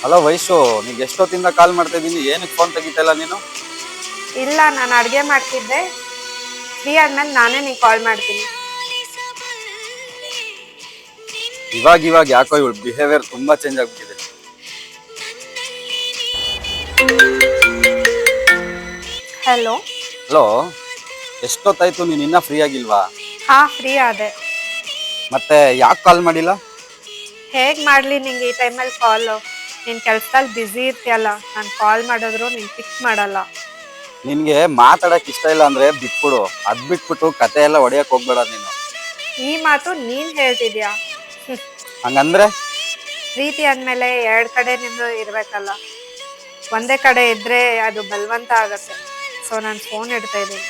Hello Vaishu, ನೀಗೆ ಎಷ್ಟೊತ್ತಿಂದ ಕಾಲ್ ಮಾಡ್ತಾ ಇದ್ದೀನಿ, ಏನಕ್ಕೆ ಫೋನ್ ತೆಗಿತಾ ಇಲ್ಲ ನೀನು? ಇಲ್ಲ, ನಾನು ಅಡುಗೆ ಮಾಡ್ತಿದ್ದೆ. ಫ್ರೀ ಆದ್ಮೇಲೆ ನಾನೇ ನೀನು ಕಾಲ್ ಮಾಡ್ತೀನಿ. ಇವಾಗ ಯಾಕೋ ಇವಳು ಬಿಹೇವಿಯರ್ ತುಂಬಾ ಚೇಂಜ್ ಆಗ್ಬಿಟ್ಟಿದೆ. ಹಲೋ. ಹಲೋ, ಎಷ್ಟೊತ್ತಾಯ್ತು, ನೀನು ಇನ್ನೂ ಫ್ರೀ ಆಗಿಲ್ವಾ? ಹಾ, ಫ್ರೀ ಆದೆ. ಮತ್ತೆ ಯಾಕೆ ಕಾಲ್ ಮಾಡಿಲ್ಲ? ಹೇಗೆ ಮಾಡಲಿ ನಿಂಗೆ ಈ ಟೈಮಲ್ಲಿ ಕಾಲು? ನೀನು ಕೆಲ್ಸದಲ್ಲಿ ಬ್ಯುಸಿ ಇರ್ತೀಯಲ್ಲ, ನಾನು ಕಾಲ್ ಮಾಡಿದ್ರು ನೀನು ಪಿಕ್ ಮಾಡಲ್ಲ. ನಿನ್ಗೆ ಮಾತಾಡಕ್ ಇಷ್ಟ ಇಲ್ಲ ಅಂದ್ರೆ ಬಿಟ್ಬಿಡು. ಅದ್ ಬಿಟ್ಬಿಟ್ಟು ಕತೆ ಎಲ್ಲ ಹೊಡೆಯಕ್ ಹೋಗ್ಬೇಡ ನೀನು. ಈ ಮಾತು ನೀನು ಹೇಳ್ತಿದ್ಯಾ? ಹಂಗಂದ್ರೆ ಪ್ರೀತಿ ಅಂದಮೇಲೆ ಎರಡು ಕಡೆ ನಿಂದು ಇರಬೇಕಲ್ಲ. ಒಂದೇ ಕಡೆ ಇದ್ದರೆ ಅದು ಬಲವಂತ ಆಗತ್ತೆ. ಸೊ ನಾನು ಫೋನ್ ಇಡ್ತಾ ಇದ್ದೀನಿ.